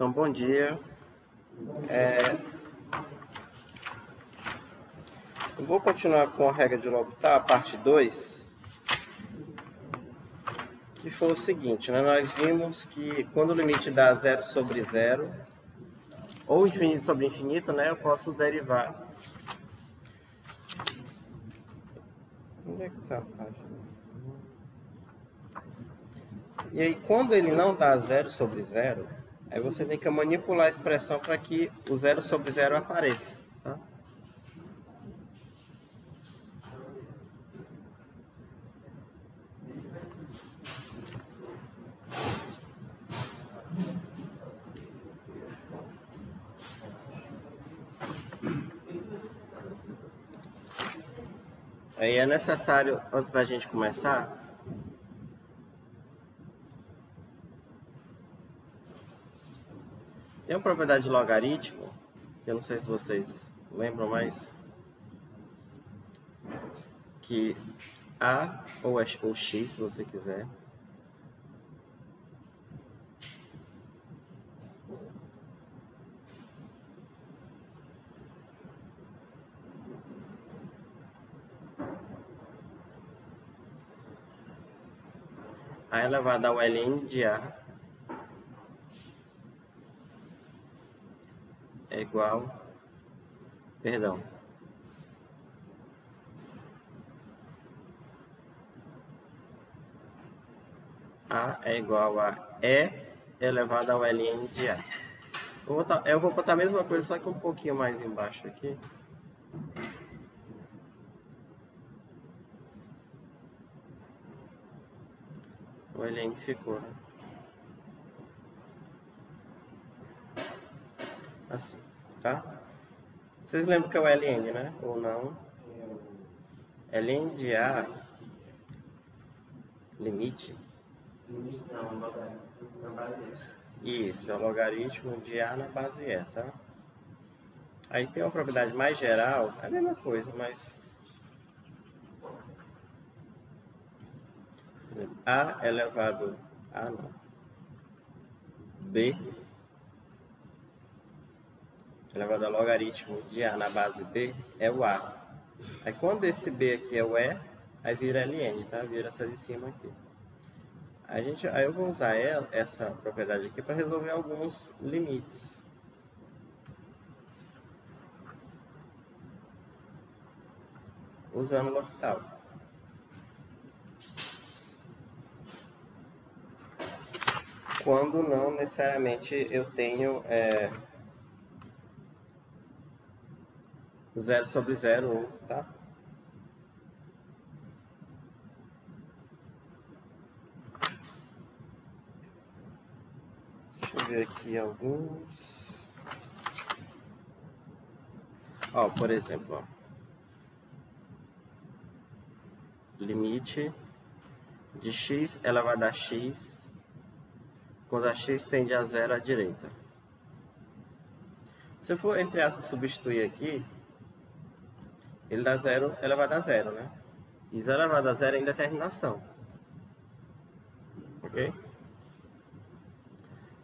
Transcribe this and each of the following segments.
Então, bom dia. Eu vou continuar com a regra de L'Hopital, a parte 2, que foi o seguinte, né? Nós vimos que quando o limite dá 0 sobre 0, ou infinito sobre infinito, né? Eu posso derivar. Onde é que está a página? E aí, quando ele não dá 0 sobre 0, aí você tem que manipular a expressão para que o 0 sobre 0 apareça, tá? Aí é necessário, antes da gente começar, tem uma propriedade de logaritmo, que eu não sei se vocês lembram mais, que A ou X, se você quiser, A elevado ao ln de A é igual, A é igual a E elevado ao ln de A. Eu vou botar a mesma coisa, só que um pouquinho mais embaixo aqui. O ln ficou, né? Assim, tá? Vocês lembram que é o ln, né? Ou não? Ln de A, limite. Não, na base Isso, é o logaritmo de A na base E, tá? Aí tem uma propriedade mais geral, é a mesma coisa, mas A elevado a não. B elevado ao logaritmo de A na base B é o A. Aí quando esse B aqui é o E, aí vira ln, tá? Vira essa de cima aqui. Aí eu vou usar essa propriedade aqui para resolver alguns limites. Usando o L'Hopital. Quando não necessariamente eu tenho 0 sobre 0, tá? Deixa eu ver aqui alguns. Ó, por exemplo, ó. Limite de x elevado a x quando a x tende a 0 à direita. Se eu for, entre aspas, substituir aqui, ele dá 0 elevado a 0, né? E 0 elevado a 0 é indeterminação. Ok?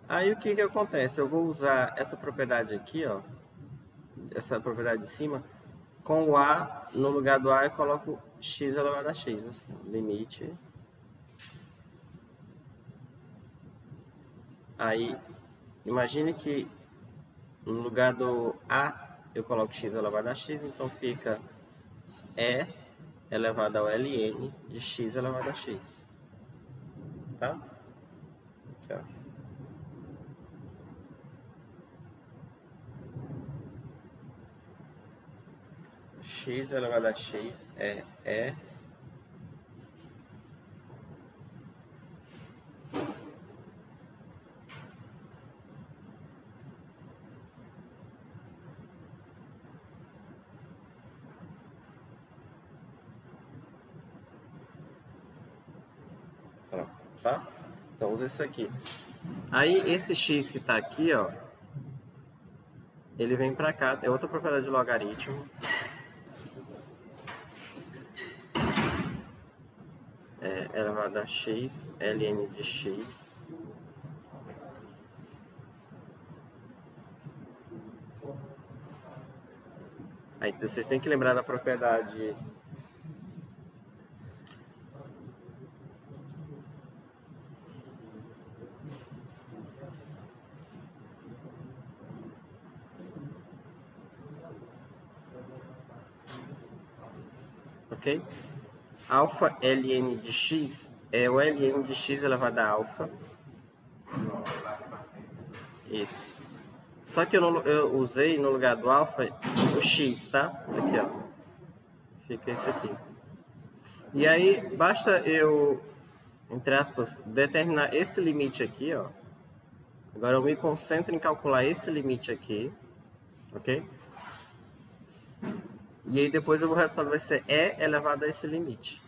Aí o que acontece? Eu vou usar essa propriedade aqui, ó. Essa propriedade de cima. Com o A, no lugar do A, eu coloco x elevado a x. Assim, limite. Aí, imagine que no lugar do A, eu coloco x elevado a x, então fica E elevado ao ln de x elevado a x. Tá? Aqui, ó. X elevado a x é E tá? Então usa isso aqui. Aí esse x que está aqui, ó, ele vem para cá. É outra propriedade de logaritmo. Elevado a x, ln de x. Aí vocês têm que lembrar da propriedade. Ok? Alfa ln de x é o ln de x elevado a alfa. Isso. Só que eu usei no lugar do alfa o x, tá? Aqui, ó. Fica esse aqui. E aí, basta eu, entre aspas, determinar esse limite aqui, ó. Agora eu me concentro em calcular esse limite aqui, ok? E aí depois o resultado vai ser E elevado a esse limite.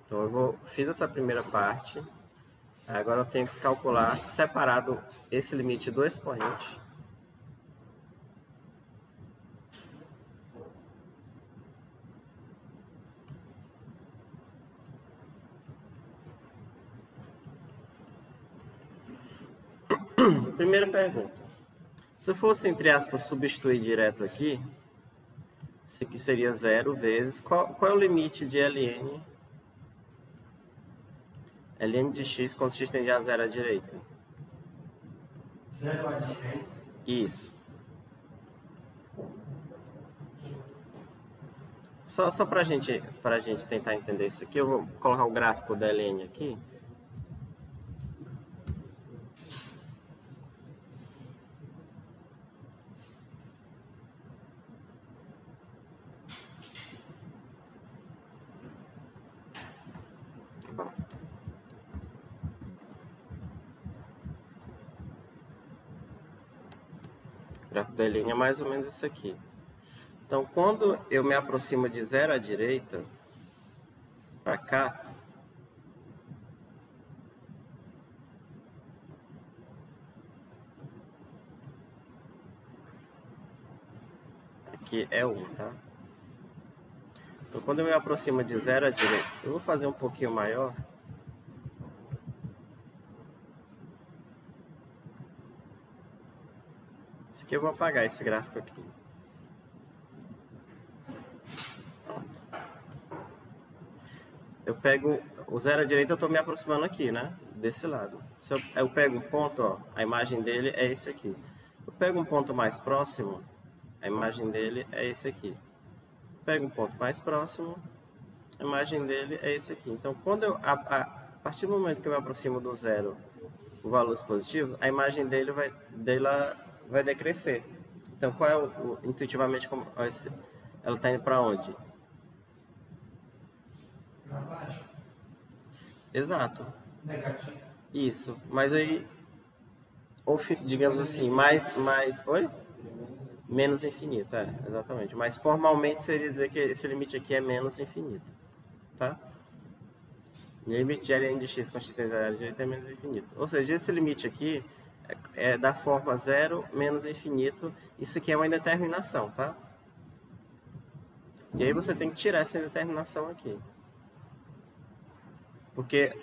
Então fiz essa primeira parte. Agora eu tenho que calcular separado esse limite do expoente. Primeira pergunta. Se eu fosse, entre aspas, substituir direto aqui, isso aqui seria 0 vezes... Qual é o limite de ln? Ln de x quando x tende a 0 à direita? 0 à direita? Isso. Só pra gente tentar entender isso aqui, eu vou colocar o gráfico da ln aqui. O gráfico da ln é mais ou menos isso aqui. Então, quando eu me aproximo de 0 à direita, para cá, aqui é 1, tá? Então, quando eu me aproximo de 0 à direita, eu vou fazer um pouquinho maior. Isso aqui eu vou apagar esse gráfico aqui. Eu pego o 0 à direita, eu estou me aproximando aqui, né? Desse lado. Se eu pego um ponto, ó, a imagem dele é esse aqui. Eu pego um ponto mais próximo, a imagem dele é esse aqui. Pego um ponto mais próximo, a imagem dele é esse aqui. Então, quando a partir do momento que eu me aproximo do 0, o valores positivos, a imagem dele vai decrescer. Então, qual é intuitivamente, ela está indo para onde? Para baixo. Exato. Negativo. Isso. Mas aí, digamos assim, oi? Menos infinito, exatamente. Mas formalmente seria dizer que esse limite aqui é menos infinito, tá? O limite de ln de x com x tende a 0 à direita é menos infinito. Ou seja, esse limite aqui é da forma 0 menos infinito. Isso aqui é uma indeterminação, tá? E aí você tem que tirar essa indeterminação aqui. Porque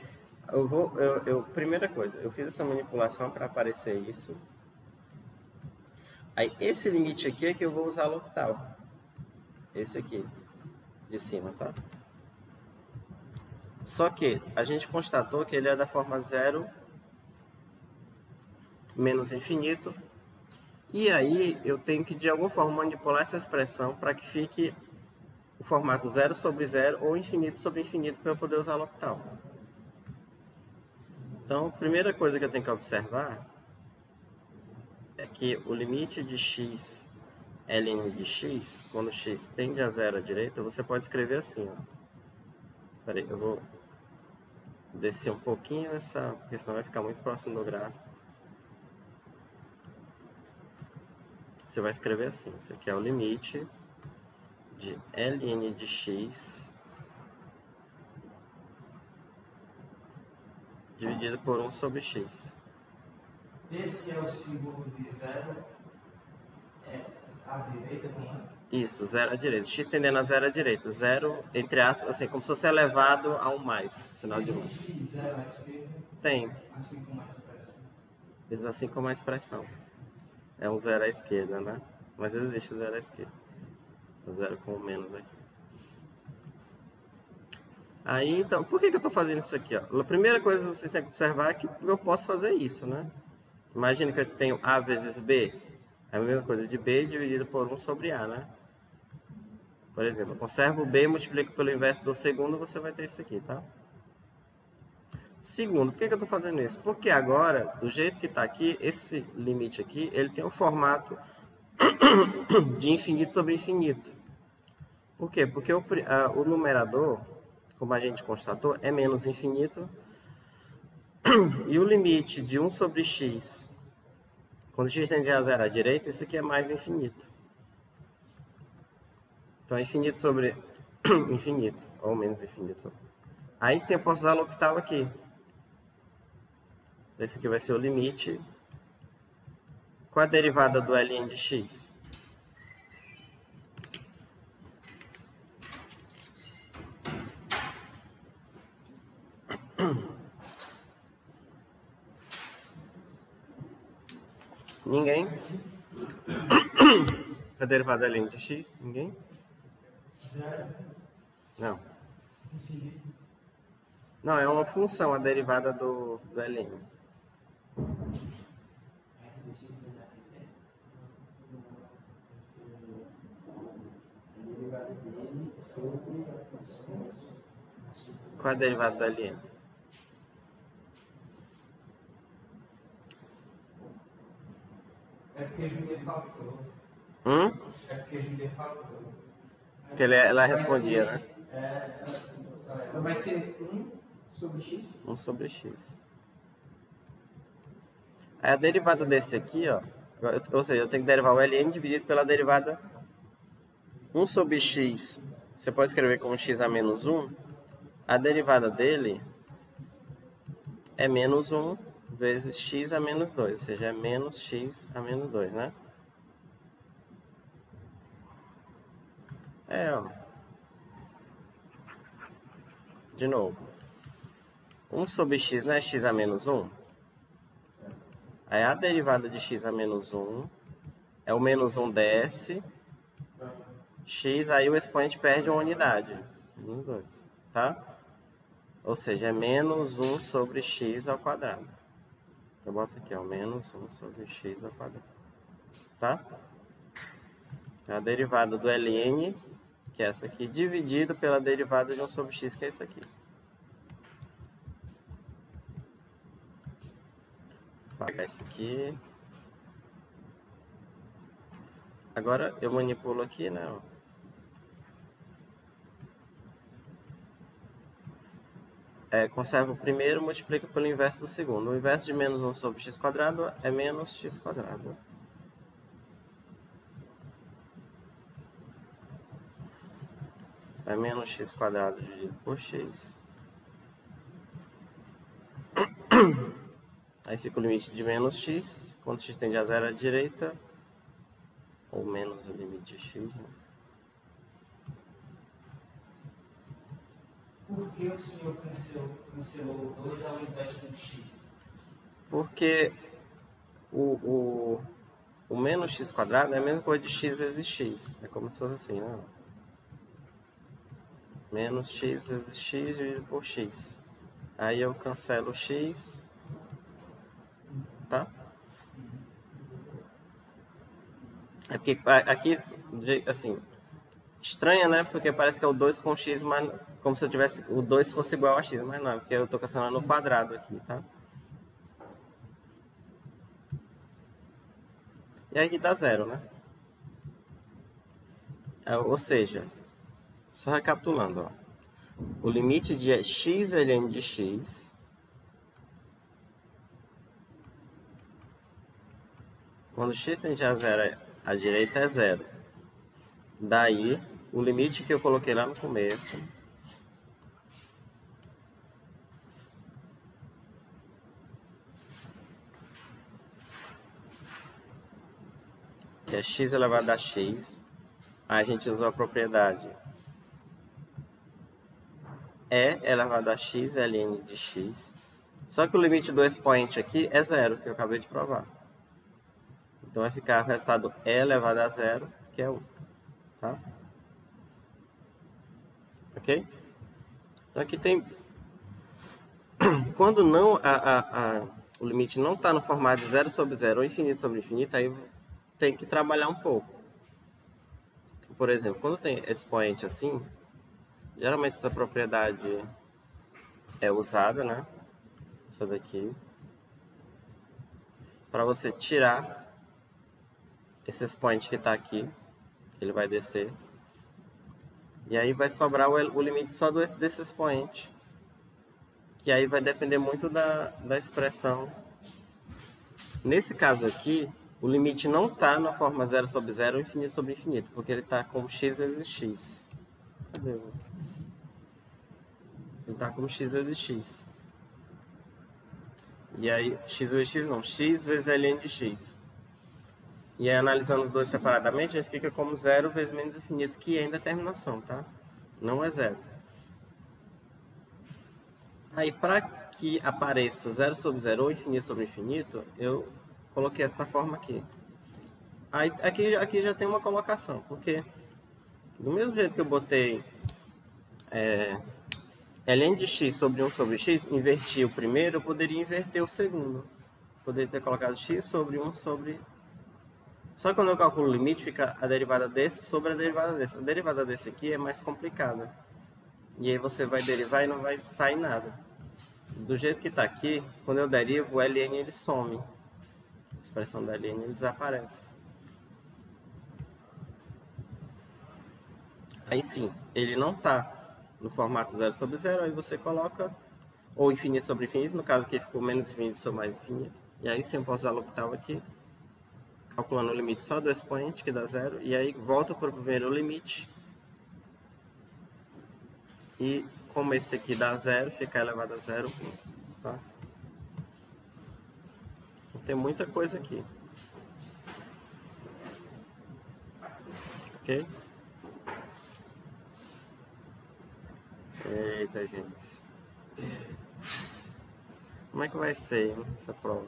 primeira coisa, eu fiz essa manipulação para aparecer isso. Aí esse limite aqui é que eu vou usar L'Hopital. Esse aqui, de cima, tá? Só que a gente constatou que ele é da forma 0 menos infinito. E aí eu tenho que de alguma forma manipular essa expressão para que fique o formato 0 sobre 0 ou infinito sobre infinito para eu poder usar L'Hopital. Então, a primeira coisa que eu tenho que observar é que o limite de x, ln de x, quando x tende a 0 à direita, você pode escrever assim, ó. Peraí, eu vou descer um pouquinho porque senão vai ficar muito próximo do gráfico. Você vai escrever assim, isso aqui é o limite de ln de x dividido por 1 sobre x. Esse é o símbolo de 0 à direita, como é? Isso, 0 à direita. X tendendo a 0 à direita. 0, entre aspas, assim, como se fosse elevado a um mais. Sinal de 1. Existe 0 à esquerda? Tem. Assim como a expressão. assim como a expressão. É um zero à esquerda, né? Mas existe o zero à esquerda. O zero com o menos aqui. Aí, então, por que eu estou fazendo isso aqui? Ó? A primeira coisa que vocês têm que observar é que eu posso fazer isso, né? Imagina que eu tenho A vezes B. É a mesma coisa de B dividido por 1 sobre A, né? Por exemplo, eu conservo B, multiplico pelo inverso do segundo, você vai ter isso aqui, tá? Segundo, por que eu estou fazendo isso? Porque agora, do jeito que está aqui, esse limite aqui, ele tem um formato de infinito sobre infinito. Por quê? Porque o numerador, como a gente constatou, é menos infinito. E o limite de 1 sobre x, quando x tende a zero à direita, isso aqui é mais infinito. Então é infinito sobre infinito, ou menos infinito. Aí sim eu posso usar L'Hopital aqui. Esse aqui vai ser o limite. Qual é a derivada do ln de x? Ninguém? A derivada ln de x? Ninguém? Zero. Não. Infinito. Não, é uma função, a derivada do ln. Qual é a derivada do ln? É porque a Júlia faltou. É porque a Júlia faltou. Porque ela respondia, né? Então vai ser 1 sobre x? 1 sobre x. Aí a derivada desse aqui, ó, ou seja, eu tenho que derivar o ln dividido pela derivada 1 sobre x. Você pode escrever como x a menos 1. A derivada dele é menos 1 vezes x a menos 2, ou seja, é menos x a menos 2, né? Ó. De novo. 1 sobre x não é x a menos 1? Aí a derivada de x a menos 1 é o menos 1 desce. X, aí o expoente perde uma unidade. 1, 2, tá? Ou seja, é menos 1 sobre x ao quadrado. Eu boto aqui, ó, menos 1 sobre x ao quadrado. Tá? A derivada do ln, que é essa aqui, dividido pela derivada de 1 sobre x, que é isso aqui. Vou pegar isso aqui. Agora eu manipulo aqui, né? Conservo o primeiro, multiplico pelo inverso do segundo. O inverso de menos 1 sobre x quadrado é menos x quadrado. É menos x quadrado dividido por x. Aí fica o limite de menos x, quando x tende a zero à direita, ou menos o limite de x, né? Por que o senhor cancelou 2 ao invés do x? Porque o menos x quadrado é a mesma coisa de x vezes x. É como se fosse assim, né? Menos x vezes x dividido por x. Aí eu cancelo x, tá? É porque aqui, assim, estranha, né? Porque parece que é o 2 com x, mas como se eu tivesse o 2 fosse igual a x, mas não, porque eu estou cancelando no quadrado aqui, tá? E aí dá zero, né? Ou seja, só recapitulando, ó. O limite de x ln de x quando x tende a zero à direita é zero. Daí, o limite que eu coloquei lá no começo que é x elevado a x, aí a gente usou a propriedade E elevado a x ln de x, Só que o limite do expoente aqui é zero, que eu acabei de provar. Então vai ficar o resultado e elevado a zero, que é 1. Tá? Ok? Então aqui tem... Quando não, o limite não está no formato de 0 sobre 0 ou infinito sobre infinito, aí tem que trabalhar um pouco. Por exemplo, quando tem expoente assim, geralmente essa propriedade é usada, né? Essa daqui. Para você tirar esse expoente que está aqui, ele vai descer. E aí vai sobrar o limite só desse expoente. Que aí vai depender muito da expressão. Nesse caso aqui, o limite não está na forma 0 sobre 0 ou infinito sobre infinito, porque ele está como x vezes x. Cadê? Ele está como x vezes x. E aí, x vezes x não, x vezes ln de x. E aí, analisando os dois separadamente, ele fica como 0 vezes menos infinito, que é indeterminação, tá? Não é 0. Aí, para que apareça 0 sobre 0 ou infinito sobre infinito, eu coloquei essa forma aqui. Aí, aqui já tem uma colocação, porque do mesmo jeito que eu botei ln de x sobre 1 sobre x, inverti o primeiro, eu poderia inverter o segundo. Poderia ter colocado x sobre 1 sobre... Só que quando eu calculo o limite, fica a derivada desse sobre a derivada desse. A derivada desse aqui é mais complicada. E aí você vai derivar e não vai sair nada. Do jeito que está aqui, quando eu derivo, o ln ele some. A expressão da ln ele desaparece. Aí sim, ele não está no formato 0 sobre 0, aí você coloca ou infinito sobre infinito, no caso aqui ficou menos infinito sobre mais infinito. E aí sim eu posso usar L'Hopital aqui, calculando o limite só do expoente, que dá 0, e aí volta para o primeiro limite. E como esse aqui dá 0, fica elevado a 0. Tá? Então, tem muita coisa aqui. Ok? Eita, gente. Como é que vai ser, hein, essa prova?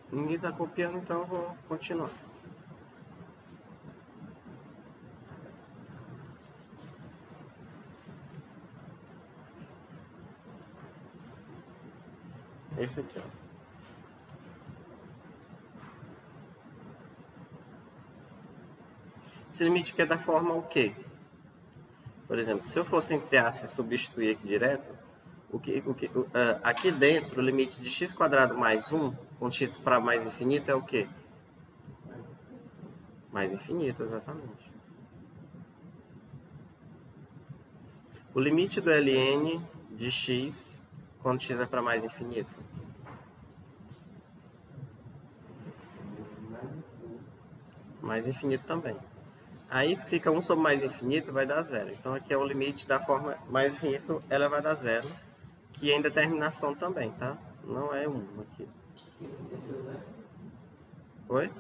Ninguém está copiando, então eu vou continuar. Esse aqui, ó. Esse limite aqui é da forma o quê? Por exemplo, se eu fosse, entre aspas, substituir aqui direto, aqui dentro, o limite de x² mais 1, com x para mais infinito, é o quê? Mais infinito, exatamente. O limite do ln de x, quando x é para mais infinito? Mais infinito também. Aí fica 1 sobre mais infinito, vai dar 0. Então aqui é o limite da forma mais infinito elevado a 0, que é indeterminação também, tá? Não é 1 aqui. Oi?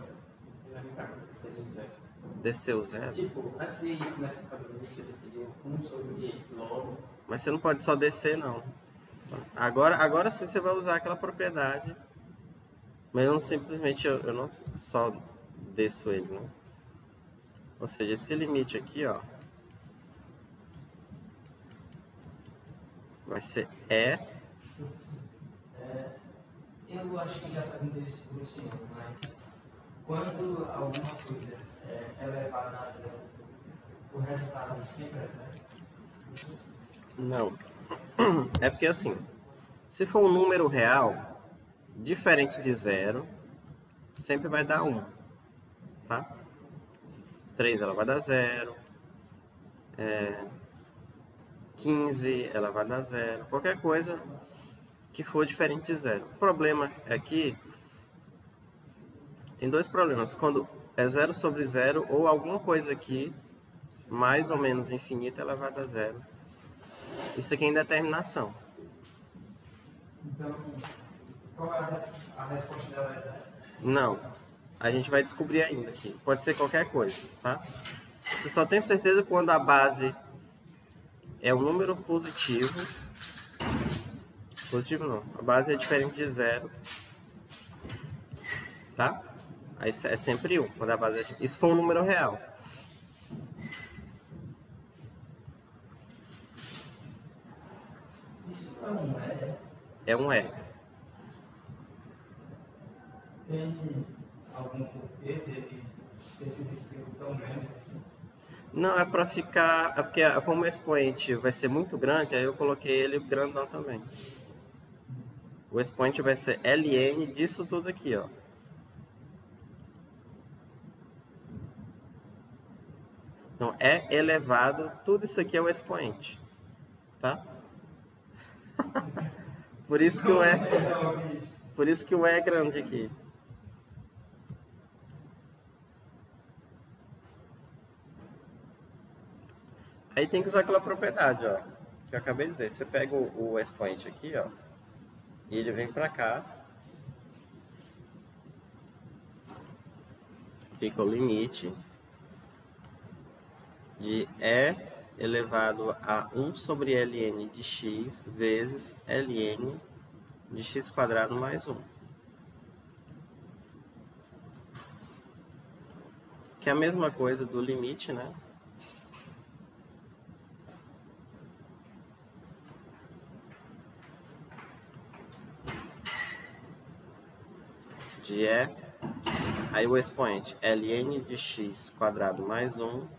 Desceu 0? Tipo, antes de começar a fazer o limite, eu decidi 1 sobre logo. Mas você não pode só descer, não. Agora sim você vai usar aquela propriedade. Mas eu não simplesmente, eu não só desço ele, né? Ou seja, esse limite aqui, ó, vai ser Eu acho que já está vindo isso por cima, mas quando alguma coisa é elevada a 0, o resultado sempre é 0? Não. É porque assim, se for um número real, diferente de 0, sempre vai dar 1, tá? 3 elevado a zero, 15 elevado a zero, qualquer coisa que for diferente de zero. O problema é que tem dois problemas. Quando é 0 sobre 0 ou alguma coisa aqui mais ou menos infinita elevado a zero. Isso aqui é indeterminação. Então, qual é a resposta dela é zero? Não. A gente vai descobrir ainda aqui. Pode ser qualquer coisa, tá? Você só tem certeza quando a base é um número positivo. Positivo não. A base é diferente de zero. Tá? Aí é sempre 1. Quando a base é... Isso for um número real. Isso é um E? É um E. Tem algum porquê dele ter sido escrito tão grande assim? Não, é para ficar... É porque como o expoente vai ser muito grande, aí eu coloquei ele grandão também. O expoente vai ser ln disso tudo aqui, ó. Então, é elevado, tudo isso aqui é o expoente, tá? Por isso que o E é grande aqui. Aí tem que usar aquela propriedade, ó, que eu acabei de dizer. Você pega o expoente aqui, ó, e ele vem pra cá. Fica o limite de E elevado a 1 sobre ln de x vezes ln de x quadrado mais 1. Que é a mesma coisa do limite, né? De E, aí o expoente ln de x quadrado mais 1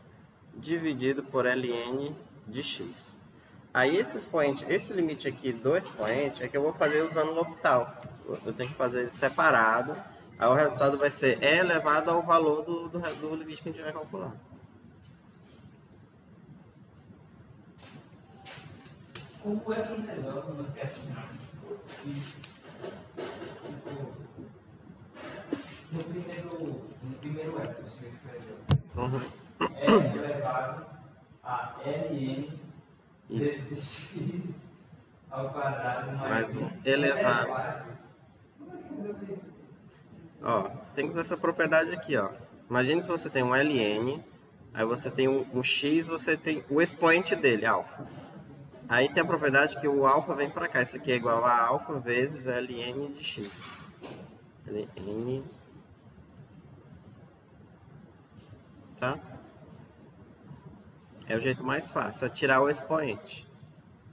dividido por ln de x. Aí esse expoente, esse limite aqui do expoente é que eu vou fazer usando o L'Hopital. Eu tenho que fazer ele separado. Aí o resultado vai ser E elevado ao valor do limite que a gente vai calcular. Como é que resolve uma questão no primeiro E que você escreveu? É elevado a ln vezes x ao quadrado mais 1 elevado. Ó, tem que usar essa propriedade aqui, ó. Imagine se você tem um ln, aí você tem um x, você tem o expoente dele, alfa. Aí tem a propriedade que o alfa vem para cá. Isso aqui é igual a alfa vezes ln de x. ln, tá? É o jeito mais fácil, é tirar o expoente.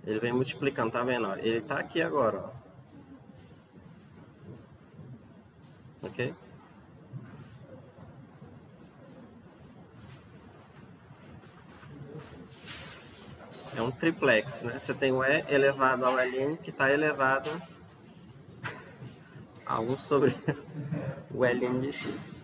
Ele vem multiplicando, tá vendo? Ó? Ele tá aqui agora, ó. Ok? É um triplex, né? Você tem o E elevado ao ln, que está elevado a 1 sobre o ln de x.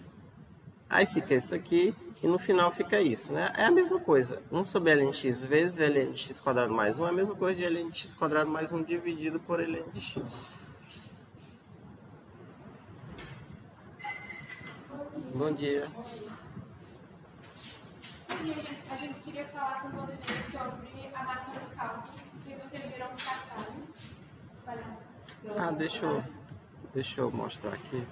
Aí fica isso aqui, e no final fica isso, né? É a mesma coisa. 1 sobre ln de x vezes ln de x quadrado mais 1 é a mesma coisa de ln de x quadrado mais 1 dividido por ln de x. Bom dia. A gente queria falar com vocês sobre a máquina do cálculo. Se vocês viram os cartazes. Ah, deixa eu mostrar aqui.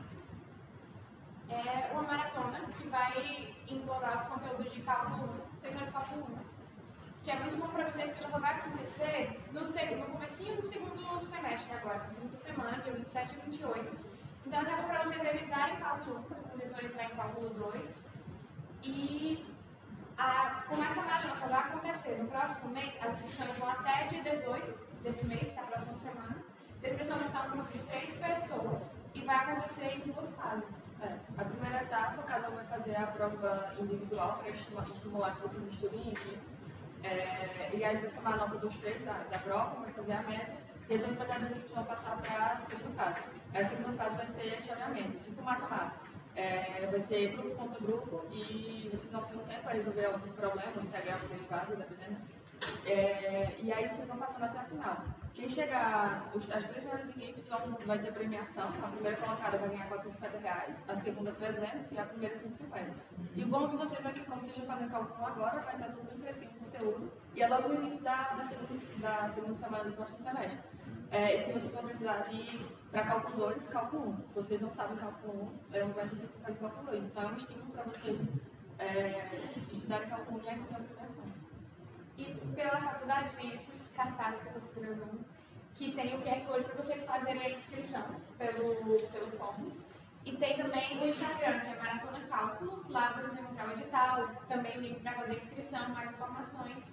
É uma maratona que vai englobar os conteúdos de cálculo 1, seção de cálculo 1, que é muito bom para vocês, porque ela vai acontecer no comecinho do segundo semestre agora, na segunda semana, dia 27 e 28. Então, é para vocês revisarem cálculo 1, para vocês vão entrar em cálculo 2. E como essa maratona só vai acontecer no próximo mês, as inscrições vão até dia 18 desse mês, que é a próxima semana. A inscrição vai estar um grupo de 3 pessoas e vai acontecer em 2 fases. A primeira etapa, cada um vai fazer a prova individual para estimular que vocês estudem aqui. E aí vai somar a nota dos 3 da prova, vai fazer a meta, e as unidades de inscrição passar para a segunda fase. A segunda fase vai ser chaveamento, tipo matemática. Vai vai ser grupo contra grupo e vocês vão ter um tempo para resolver algum problema, integrar uma derivada, dependendo. E aí vocês vão passando até a final. Quem chegar, as 3 melhores equipes vai ter premiação. A primeira colocada vai ganhar R$450, a segunda 300 e a primeira 150. E o bom de vocês é que, como vocês vão fazer cálculo agora, vai estar tudo bem fresquinho com o conteúdo. E é logo no início da segunda semana do próximo semestre. E que vocês vão precisar de, para cálculo 2 e cálculo 1. Vocês não sabem cálculo 1, é um mais difícil fazer cálculo 2. Então é um estímulo para vocês estudarem cálculo 1 e aí fazer a premiação. E pela faculdade tem esses cartazes que eu estou segurando, que tem o QR Code para vocês fazerem a inscrição pelo Forms. E tem também o Instagram, que é Maratona Cálculo, lá vocês vão encontrar o edital, também o link para fazer a inscrição, mais informações.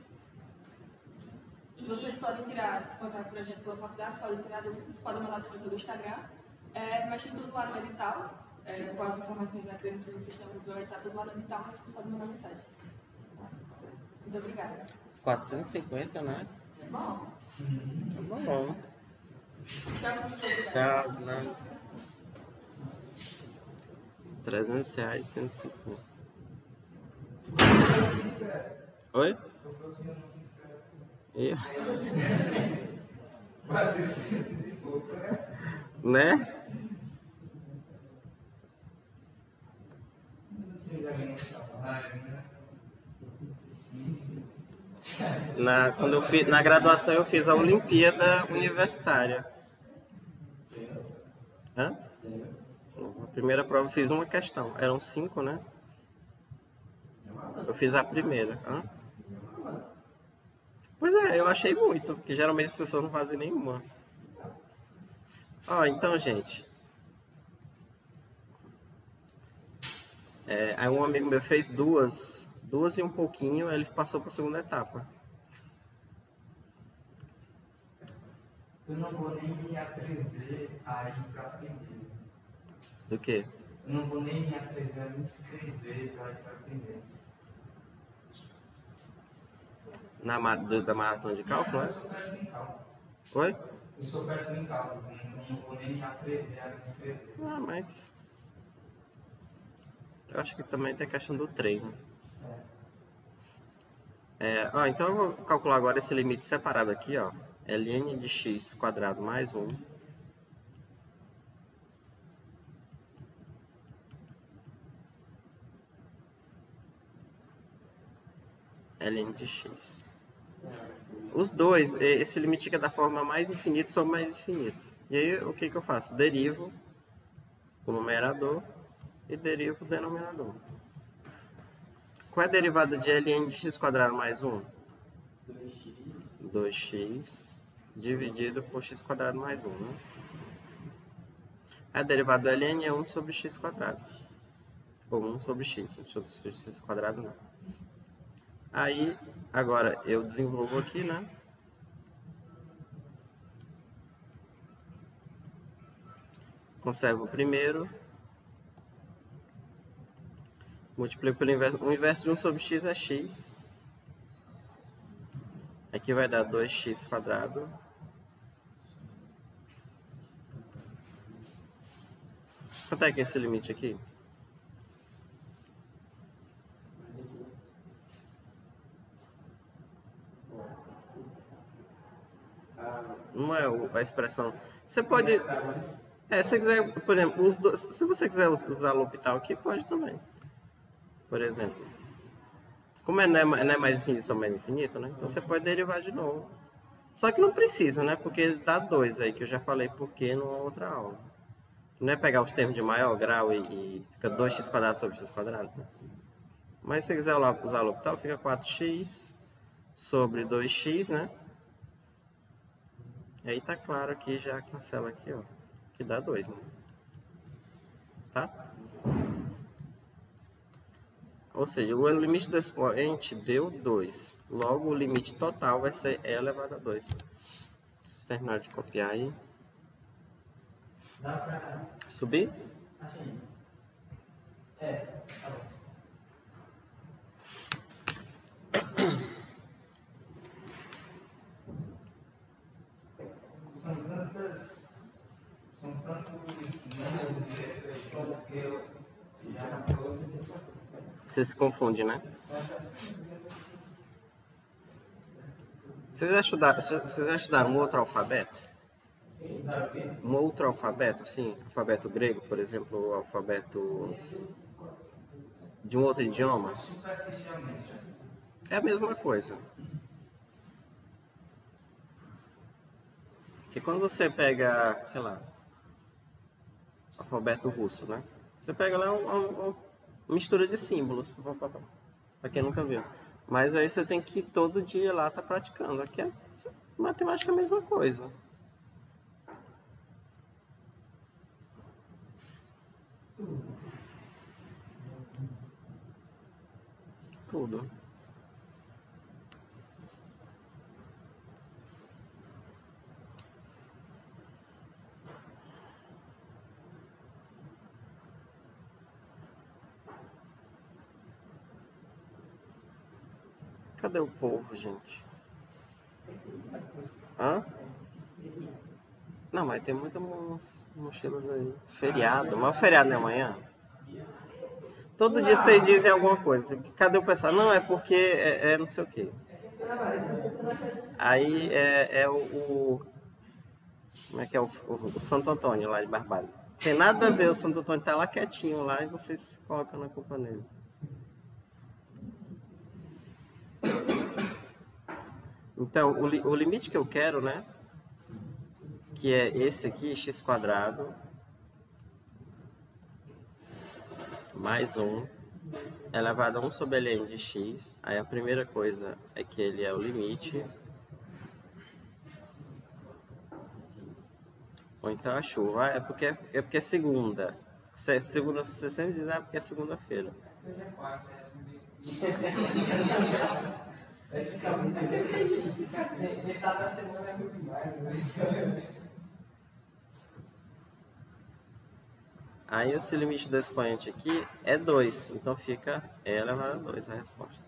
E vocês podem tirar, se contar com a gente pela faculdade, podem tirar dúvidas, podem mandar também pelo Instagram, mas tem tudo lá no edital, com as informações da crença que vocês estão vai estar tudo lá no edital, mas vocês podem mandar mensagem. Muito obrigada. 450, né? É bom? Tá bom. Tchau, Né? R$300, 150. Oi? Eu? Né? Quando eu fiz, na graduação eu fiz a Olimpíada Universitária. Hã? A primeira prova eu fiz uma questão. Eram 5, né? Eu fiz a primeira. Hã? Pois é, eu achei muito, porque geralmente as pessoas não fazem nenhuma. Então, gente. Aí um amigo meu fez duas e um pouquinho, ele passou para a segunda etapa. Eu não vou nem me atrever a ir para aprender. Do quê? Eu não vou nem me atrever a me inscrever para ir para aprender. Da maratona de cálculo, Eu sou péssimo em cálculos. Oi? Eu sou péssimo em cálculos, então não vou nem me atrever a me inscrever. Mas... eu acho que também tem a questão do treino. Então eu vou calcular agora esse limite separado aqui, ó. ln de x quadrado mais 1 ln de x. Os dois, esse limite fica da forma mais infinito sobre mais infinito. E aí o que eu faço? Derivo o numerador e derivo o denominador. Qual é a derivada de ln de x quadrado mais 1? 2x dividido por x quadrado mais 1, né? A derivada do ln é 1 sobre x quadrado. Ou 1 sobre x, não sobre x quadrado não. Aí, agora eu desenvolvo aqui, né? Conservo o primeiro. Multiplico pelo inverso. O inverso de 1 sobre x é x. Aqui vai dar 2x quadrado. Quanto é que é esse limite aqui? Não é a expressão. Você pode... se você quiser, por exemplo, se você quiser usar L'Hopital aqui, pode também. Por exemplo. Como não é mais infinito, só mais infinito, né? Então você pode derivar de novo. Só que não precisa, né? Porque dá 2 aí, que eu já falei porque numa outra aula. Não é pegar os termos de maior grau e fica 2x quadrado sobre x quadrado. Né? Mas se você quiser usar L'Hopital, fica 4x sobre 2x, né? E aí tá claro aqui, já cancela aqui, ó. Que dá 2, né? Tá? Ou seja, o limite do expoente deu 2. Logo, o limite total vai ser e elevado a 2. Deixa eu terminar de copiar aí. Dá pra... subir? Assim. Tá bom. São tantos números que eu já Você se confunde, né? Vocês já estudaram um outro alfabeto? Um outro alfabeto, assim? Alfabeto grego, por exemplo, o alfabeto de um outro idioma? Superficialmente. É a mesma coisa. Porque quando você pega, sei lá, alfabeto russo, né? Você pega lá uma mistura de símbolos, para quem nunca viu. Mas aí você tem que todo dia lá estar praticando. Aqui é matemática a mesma coisa. Tudo. Cadê o povo, gente? Hã? Não, mas tem muitas mochilas aí. Feriado, mas o feriado não é amanhã? Todo dia vocês dizem alguma coisa. Cadê o pessoal? Não, é porque é não sei o quê. Aí é o como é que é o Santo Antônio lá de Barbalho. Tem nada a ver, o Santo Antônio tá lá quietinho lá e vocês colocam a culpa nele. Então, o limite que eu quero, né? Que é esse aqui, x² mais 1 elevado a 1 sobre ln de x. Aí a primeira coisa é que ele é o limite. Ou então a chuva. É porque é segunda. Segunda, você sempre diz, porque é segunda-feira. Vai ficar muito metade da semana é muito demais. Aí esse limite do expoente aqui é 2. Então fica E elevado a 2 a resposta.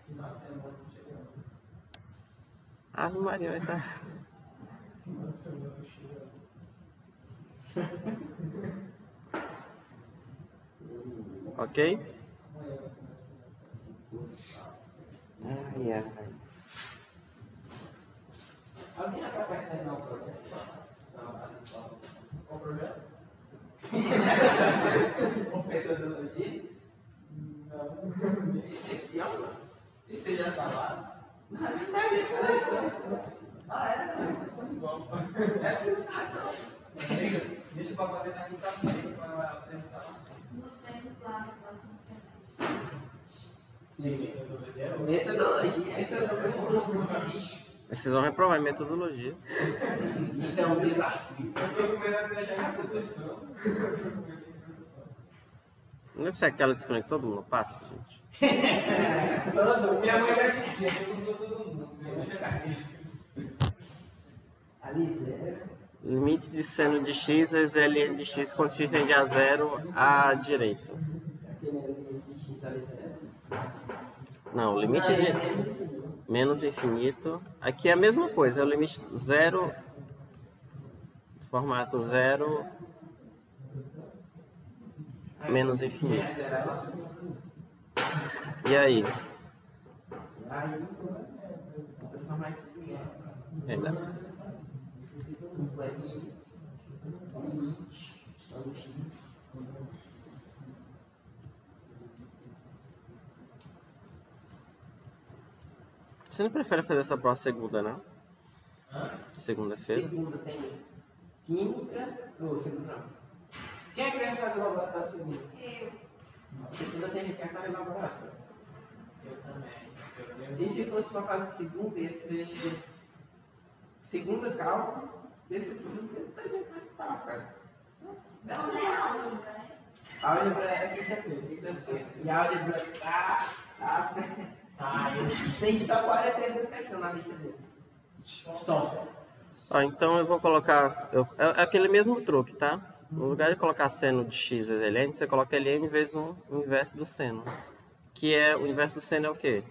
Ave Maria vai estar. Ok? Ai, ai. Alguém vai terminar o projeto? Qual projeto? Metodologia? Não. Isso já está lá? Não é igual. É por isso que deixa para fazer na quinta-feira para apresentar. Nos vemos lá no próximo semestre. Sim, metodologia. Vocês vão reprovar em metodologia. Isso é um desafio. Eu estou com medo até já na produção. Não é aquela disciplina que todo mundo passa, gente? Minha mãe já dizia que eu não sou todo mundo. Ali, Limite de seno de x vezes ln de x quando x tende a 0 à direita. Não, o limite de menos infinito. Aqui é a mesma coisa, é o limite 0, formato 0, menos infinito. E aí? Ainda. Você não prefere fazer essa prova segunda, não? Segunda-feira? Segunda tem química. Ou segunda não. Quem é que vai fazer o laboratório segunda? Eu. Segunda tem quem fazer o laboratório. Eu também. E se fosse para fazer segunda, ia ser segunda cálculo, terça química, tá de mais cara. Não é álgebra, né? Álgebra é quinta-feira. E álgebra tá. Tem só 42 questões na lista dele. Só. Então eu vou colocar... é aquele mesmo truque, tá? No lugar de colocar seno de x vezes ln, você coloca ln vezes o inverso do seno. Que é... O inverso do seno é o quê?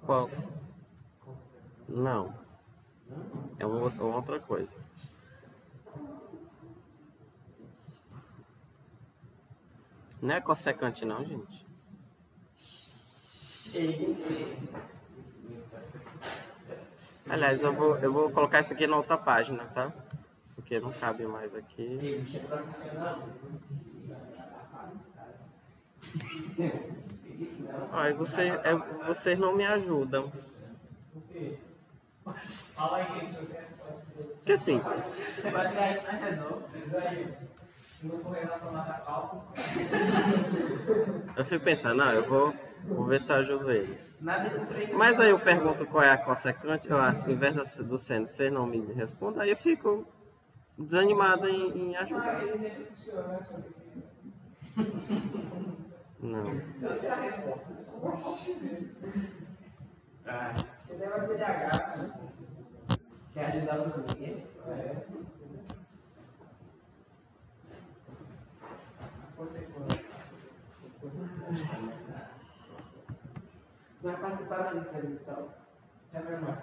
Qual? Não. É uma outra coisa. Não é cossecante não, gente. Aliás, eu vou colocar isso aqui na outra página, tá? Porque não cabe mais aqui. Ai, vocês não me ajudam. Fala aí quem você quer. Porque assim, Pode ser aí que nós resolve. Se não for relacionado a cálculo. eu fico pensando, não, eu vou ver se eu ajudo eles. Nada com 3. Mas aí eu pergunto qual é a cossecante, ao invés do seno, vocês não me respondem, aí eu fico desanimado em ajudar. Não. Eu sei a resposta. Ele vai pedir a graça, né? Quer ajudar os amiguinhos? Vai participar da entrevista, então. É verdade.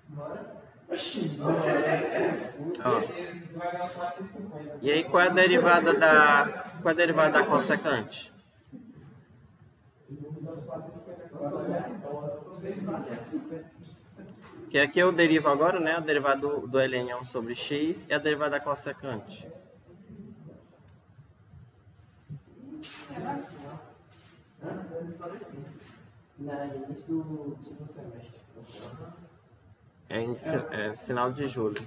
Bora? Oxi, Ó. Vai ganhar uns 450. E aí qual é a derivada da cossecante? Que aqui eu derivo agora, né? A derivada do ln é 1 sobre x e a derivada da cossecante. No início do segundo semestre. É final de julho.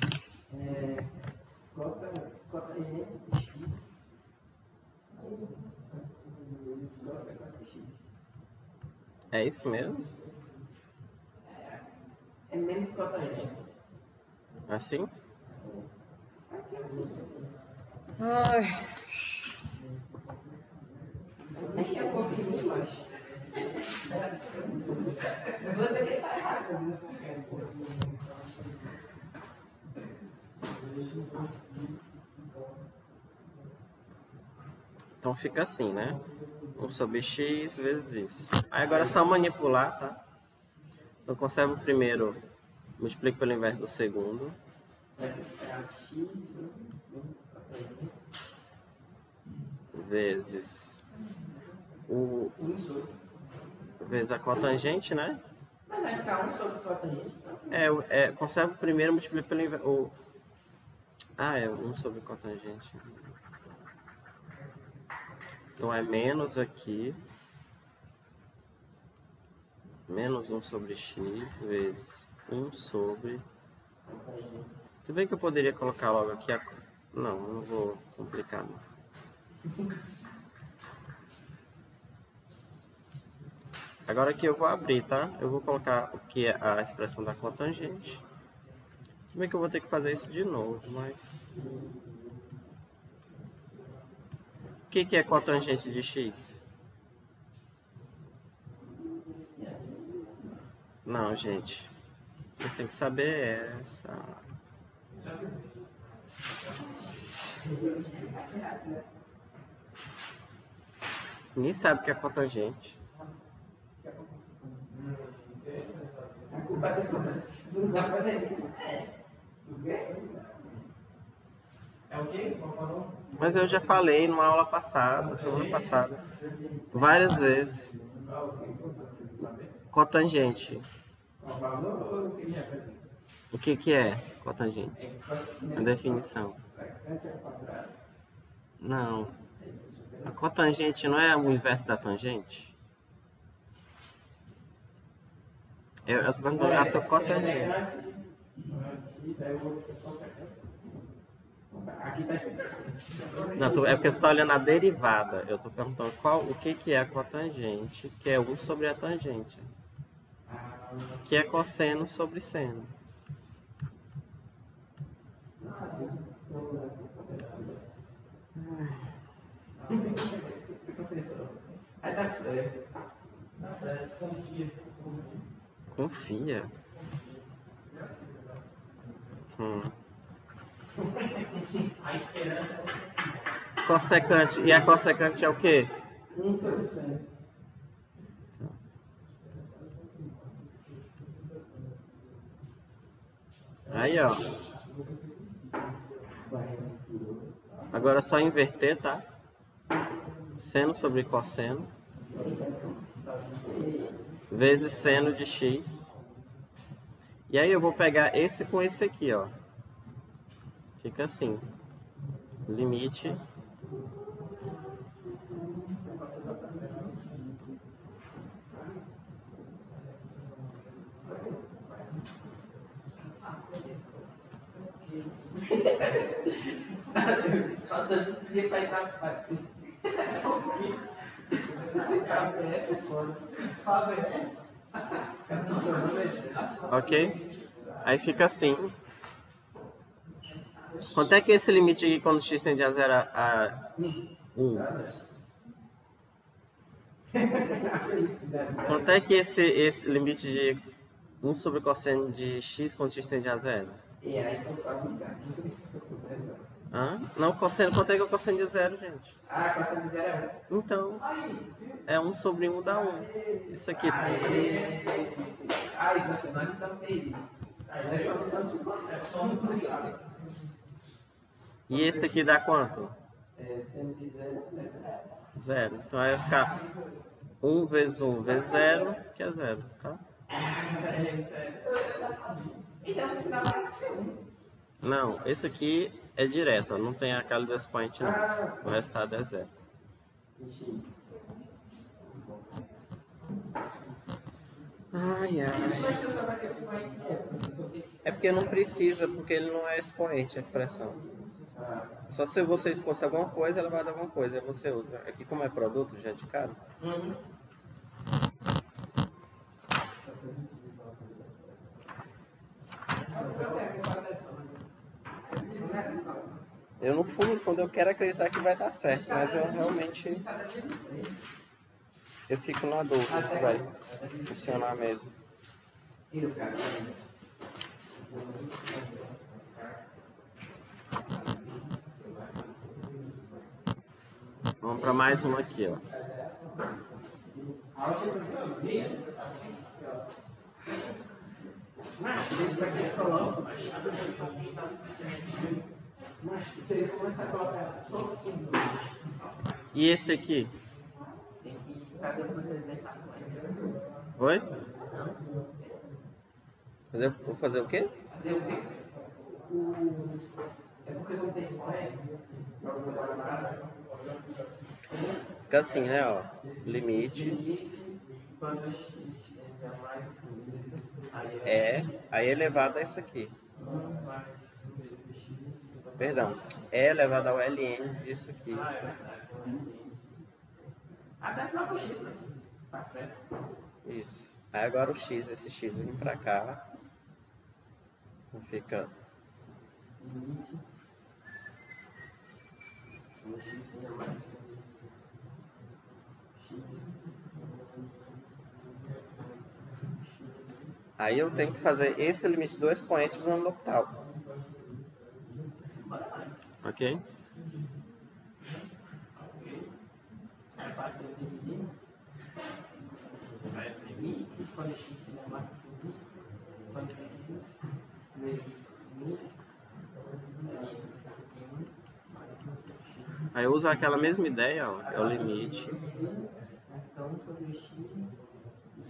Cota N x. É isso mesmo? É menos cota N. Assim? Ai. Nem eu confio muito mais. Você que tá errado. Então fica assim, né? 1 sobre x vezes isso. Aí agora é só manipular, tá? Então conservo o primeiro, multiplico pelo inverso do segundo. Vezes vezes a cotangente, né? Mas vai ficar 1 sobre cotangente. Conservo o primeiro, multiplico pelo inverso. É 1 sobre cotangente. Então é menos aqui. Menos 1 sobre x vezes 1 sobre... Se bem que eu poderia colocar logo aqui a... Não, não vou complicar não. Agora aqui eu vou abrir, tá? Eu vou colocar o que é a expressão da cotangente. Se bem que eu vou ter que fazer isso de novo, mas... O que é cotangente de x? Não, gente. Vocês têm que saber essa. Ninguém sabe o que é cotangente. A culpa é do não dá pra ver. É o quê? Qual falou? Mas eu já falei numa aula passada, semana passada, várias vezes. Cotangente. O que é cotangente? A definição. Não. A cotangente não é o inverso da tangente? Eu tô perguntando a tua cotangente. Aqui tá escrito. Não, é porque tu tá olhando a derivada. Eu tô perguntando o que é a cotangente, que é 1 sobre a tangente. Que é cosseno sobre seno. Aí tá certo. Tá certo, confia. Confia. A esperança é Cossecante. E a cossecante é o quê? 1 sobre 100. Aí, ó. Agora é só inverter, tá? seno sobre cosseno vezes seno de x. E aí eu vou pegar esse com esse aqui, ó. Fica assim. Limite ok? Aí fica assim. Quanto é que esse limite aqui quando x tende a 0 a 1? Quanto é que esse limite de 1 sobre cosseno de x quando x tende a 0? E aí foi só avisar. Hã? Não, cosseno, quanto é que é o cosseno de 0, gente? Ah, cosseno de 0 é 1. Então, é 1 sobre 1 dá 1. Isso aqui. Ai, você não está perdido. É só um cuidado. E esse aqui dá quanto? Sendo de 0, 0. Então aí vai ficar 1 vezes 1 vezes 0, que é 0, tá? Então no final vai ser 1. Não, esse aqui é direto, ó, não tem a calha do expoente não. O resultado é 0. Ai, ai. É porque não precisa, porque ele não é expoente, a expressão. Só se você fosse alguma coisa, ela vai dar alguma coisa, aí você usa. Aqui como é produto, já é de cara. Eu no fundo eu quero acreditar que vai dar certo, mas eu realmente eu fico na dúvida se vai funcionar mesmo. E os caras? Vamos para mais uma aqui, ó. E esse aqui? Tem que fazer o processo de Oi? Vou fazer o quê? É porque não tem correto. Fica assim, né, ó. Limite Quando x é mais aí é elevado a isso aqui. 1 mais Perdão. É elevado ao ln disso aqui. Ah, é verdade. Até final do x, né? Pra frente. Isso. Aí agora o x, esse x vem pra cá. Então fica Limite. O x é mais. Aí eu tenho que fazer esse limite do expoente usando o L'Hopital. Ok? É fácil de dividir. Vai limite, quando x é mais que 1, quando x vezes limite, Aí eu uso aquela mesma ideia, ó, é o limite. então 1 sobre x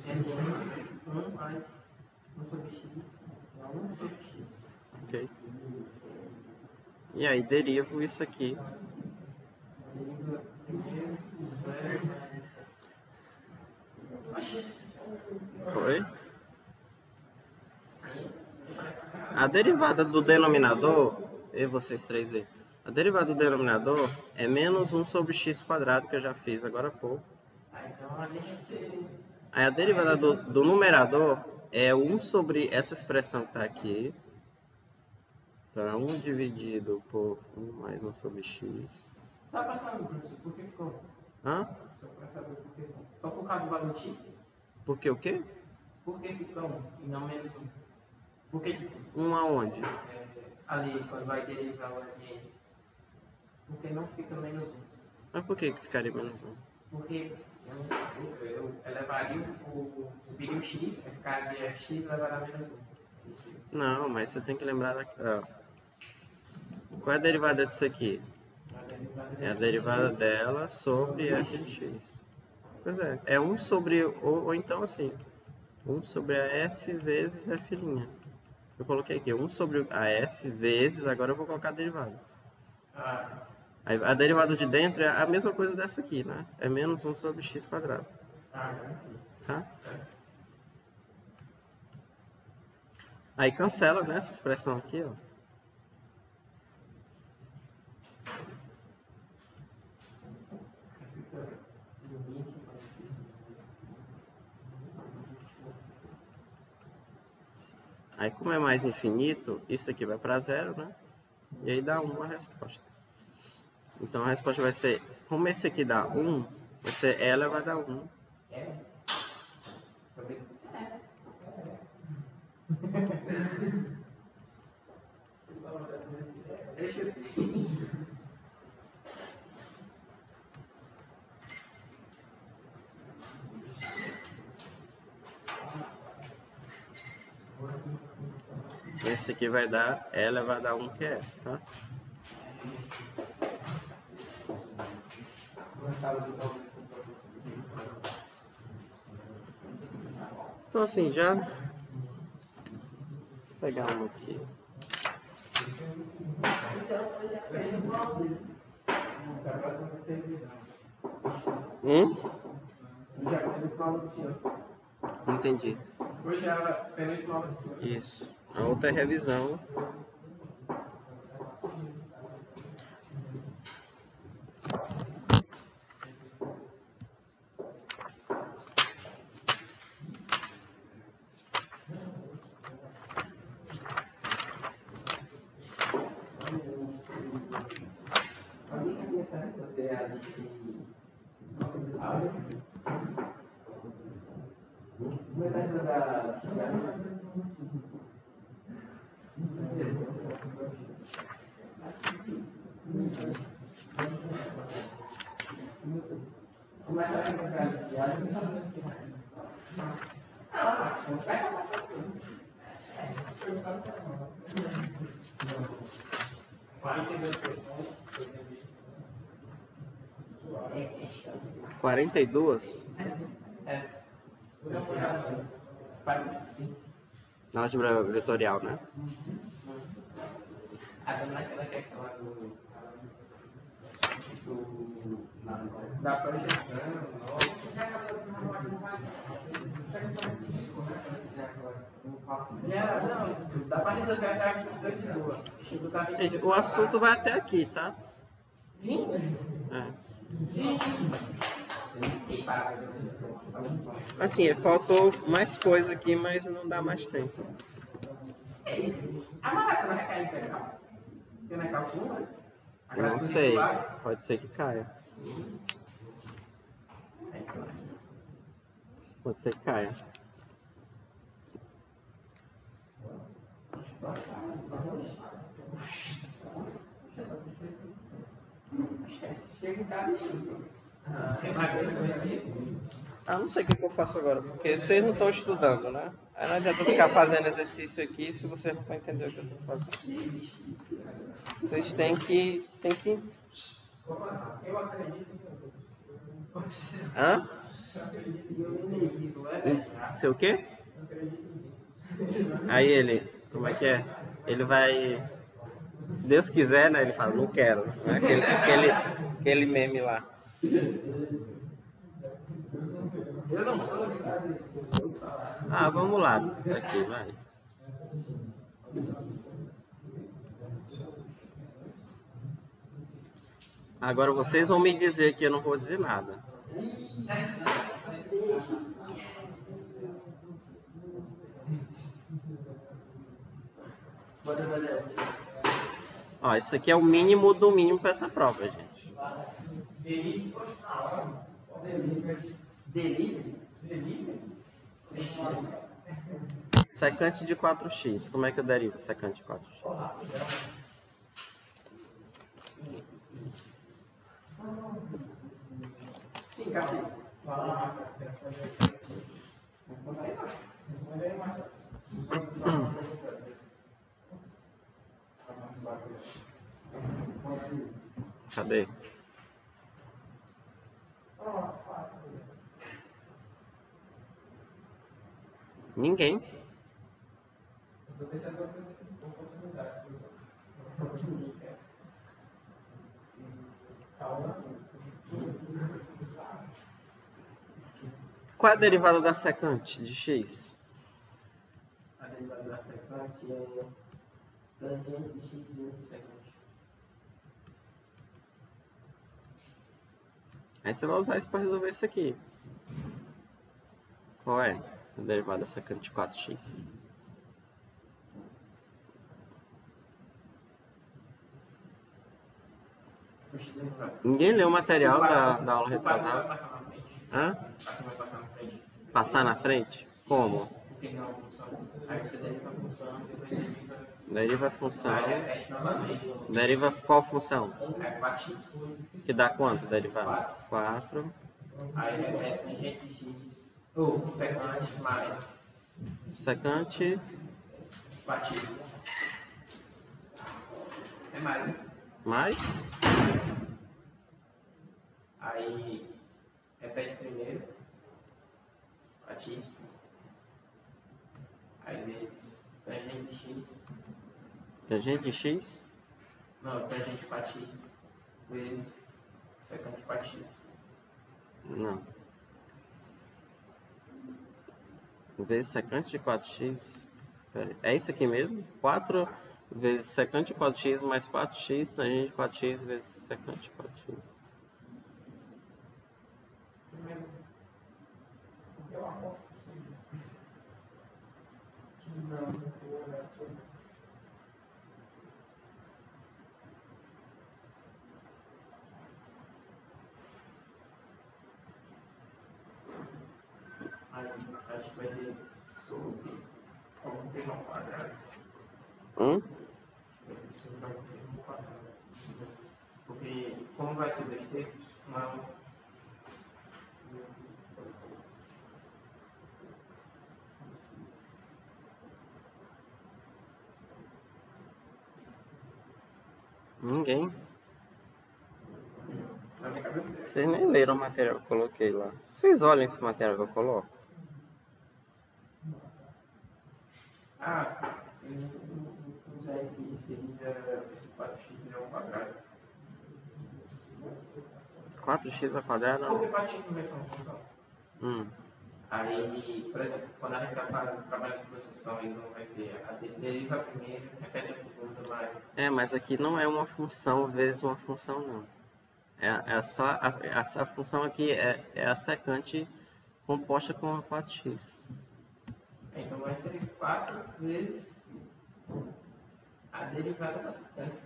é 1 mais 1 sobre x é 1 sobre x. Ok? E aí derivo isso aqui. Oi? A derivada do denominador, e vocês três aí, a derivada do denominador é menos 1 sobre x quadrado, que eu já fiz agora há pouco. Aí a derivada do numerador é 1 sobre essa expressão que está aqui. Então é 1 dividido por 1 mais 1 sobre x. Só para saber, professor, por que ficou? Hã? Só para saber por que ficou. Só por causa do valor x? Por que o quê? Por que fica 1 e não menos 1? Por que 1 aonde? ali, quando vai derivar o LN? Porque não fica menos 1. Mas por que ficaria menos 1? Porque eu elevaria subiria o x, vai ficar x levará menos 1. Não, mas você tem que lembrar da... Qual é a derivada disso aqui? A É a derivada dela sobre f de x. Pois é, é 1 sobre, ou então assim, 1 sobre a f vezes f'. Eu coloquei aqui 1 sobre a f vezes, agora eu vou colocar a derivada. Aí, a derivada de dentro é a mesma coisa dessa aqui, né? É menos 1 sobre x quadrado. Tá? Aí cancela, né, essa expressão aqui, ó. Aí como é mais infinito, isso aqui vai para zero, né? E aí dá 1 a resposta. Então a resposta vai ser, como esse aqui dá 1, vai ser E elevado a 1. Esse aqui vai dar E elevado a 1, que é, tá? Então assim, já... Vou pegar um aqui. Já pode falar do senhor. Não entendi. Hoje ela apenas fala do senhor. Isso. A outra é revisão. Quarenta e duas? Na álgebra vetorial, né? Naquela questão lá da projeção, não, dá pra resolver até aqui de boa. O assunto vai até aqui, tá? 20? É. 20. Assim, faltou mais coisa aqui, mas não dá mais tempo. A maratona vai cair integral? Porque não é calcula, né? Eu não sei, pode ser que caia. Pode ser que caia. Chega em casa Ah, não sei o que eu faço agora, porque vocês não estão estudando, né? Aí não adianta ficar fazendo exercício aqui se vocês não vão entender o que eu estou fazendo. Vocês têm que... Hã? Sei o quê? Aí ele, como é que é? Ele vai... Se Deus quiser, né? Ele fala, não quero. Aquele meme lá. Eu não sou de fazer, eu sou de falar. Ah, vamos lá. Aqui, vai. Agora vocês vão me dizer que eu não vou dizer nada. Ó, isso aqui é o mínimo do mínimo para essa prova, gente. Secante de 4x. Como é que eu derivo secante de 4x? Sim, Capi. Cadê? Ninguém. Qual é a derivada da secante de x? A derivada da secante é tangente de x vezes secante. Aí você vai usar isso para resolver isso aqui. Qual é a derivada da secante de 4x? Ninguém leu o material da aula retrasada? Vai passar na frente. Hã? Vai passar na frente. Passar na frente? Como? Porque não é uma função. Aí você deriva a função, depois deriva. Deriva a função. Aí repete novamente. Deriva qual função? Aí 4x. Que dá quanto derivada? 4. Aí repete tangente de x. Ou secante mais Secante. 4x. É mais, né? Mais? Aí repete primeiro 4x. Aí vezes tangente de x. Tangente de x? Não, tangente de 4x vezes secante de 4x. Não. Vezes secante de 4x. É isso aqui mesmo? 4 vezes secante de 4x mais 4x, tangente de 4x vezes secante de 4x. Eu aposto que sim. Não, eu vou olhar sobre. Aí acho que vai ter sobre como pegar um quadrado. Vai ter sobre como pegar um quadrado. Porque como vai ser 2 terços, uma. Ninguém. Na minha cabeça. Vocês nem leram o material que eu coloquei lá. Vocês olhem esse material que eu coloco. Ah, eu não usei que seria esse 4x é um quadrado. 4x ao quadrado? Porque 4x não vai ser uma função. Hum. Aí, por exemplo, quando a gente está trabalhando com função, aí não vai ser a deriva a primeira, repete a segunda, mais. É, mas aqui não é uma função vezes uma função, não. Essa função aqui é a secante composta com a 4x. Então vai ser 4 vezes a derivada da secante.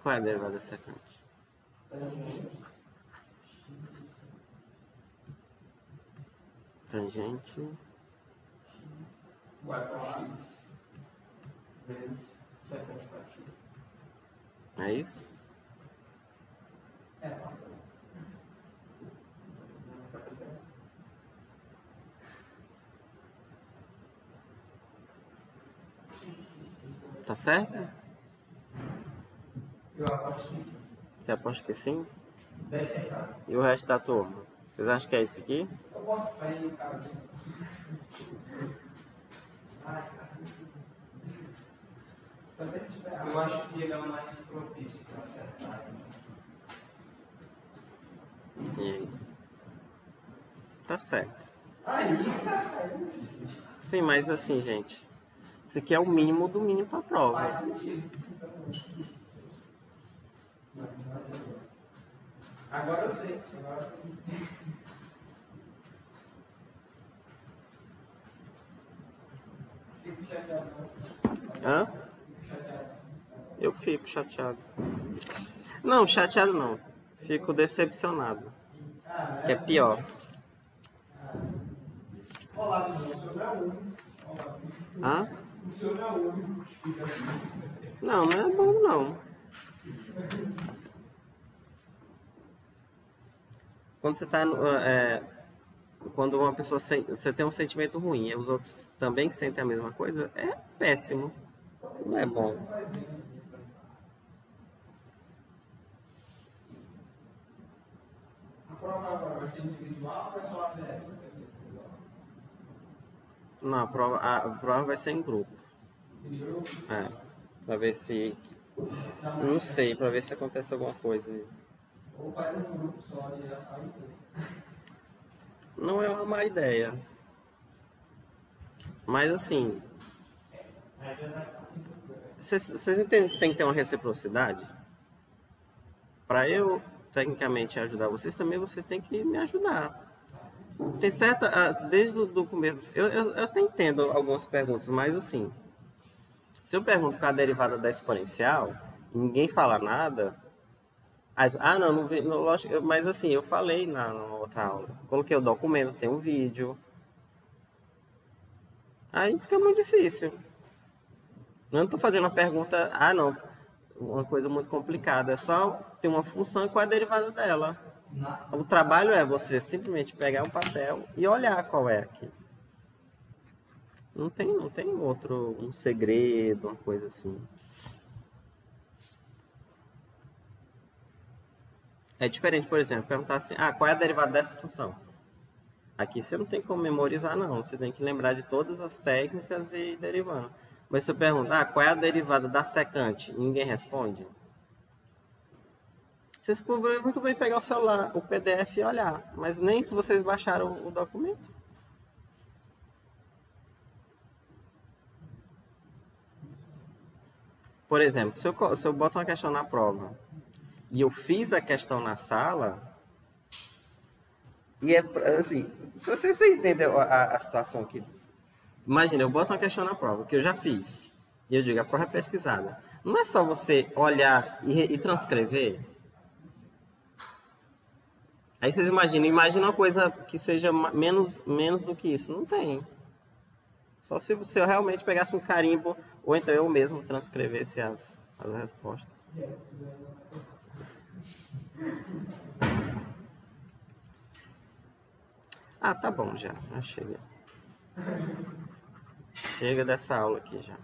Qual é a derivada da secante? Tangente 4x vezes secante 4x. É isso? É, Tá certo? eu aposto que sim. Você aposta que sim? 10 centavos. E o resto da turma? Vocês acham que é isso aqui? Eu boto aí, cara. Ai, cara. Talvez se tiver. Eu acho que ele é o mais propício para acertar. E... Tá certo. Aí, cara. Sim, mas assim, gente. Isso aqui é o mínimo do mínimo pra prova. Faz sentido. Agora eu sei. Agora... Fico chateado. Hã? Eu fico chateado. Não, chateado não. Fico decepcionado. Que é pior. Olá, o senhor não é o único. Hã? O senhor não é o único que fica assim. Não, não é bom não. Quando você tá quando uma pessoa você tem um sentimento ruim e os outros também sentem a mesma coisa, é péssimo. Não é bom. vai ser individual ou é só a PDF? Vai ser individual? Não, a prova vai ser em grupo. Em grupo? É. Pra ver se. Não sei, pra ver se acontece alguma coisa aí. Ou faz um grupo só e já sai tudo. Não é uma má ideia. Mas assim. Vocês entendem que tem que ter uma reciprocidade? Para eu, tecnicamente, ajudar vocês, também vocês têm que me ajudar. Tem certa. Desde o começo. Eu até entendo algumas perguntas, mas assim. Se eu pergunto qual a derivada da exponencial, e ninguém fala nada. Aí, não vi. Lógico, mas assim, eu falei na outra aula. Coloquei o documento, tem um vídeo. Aí fica muito difícil. Eu não estou fazendo uma pergunta, não, uma coisa muito complicada. É só ter uma função e qual é a derivada dela. O trabalho é você simplesmente pegar um papel e olhar qual é aqui. Não tem um segredo, uma coisa assim. É diferente, por exemplo, perguntar assim, qual é a derivada dessa função? Aqui você não tem como memorizar, não. Você tem que lembrar de todas as técnicas e ir derivando. Mas se eu perguntar qual é a derivada da secante, ninguém responde. Vocês podem muito bem pegar o celular, o PDF e olhar. Mas nem se vocês baixaram o documento. Por exemplo, se eu boto uma questão na prova e eu fiz a questão na sala... E é assim, se você entendeu a situação aqui. Imagina, eu boto uma questão na prova, que eu já fiz. E eu digo, a prova é pesquisada. Não é só você olhar e transcrever. Aí vocês imaginam uma coisa que seja menos do que isso. Não tem. Só se eu realmente pegasse um carimbo, ou então eu mesmo transcrevesse as respostas. Tá bom já chega. Chega dessa aula aqui já.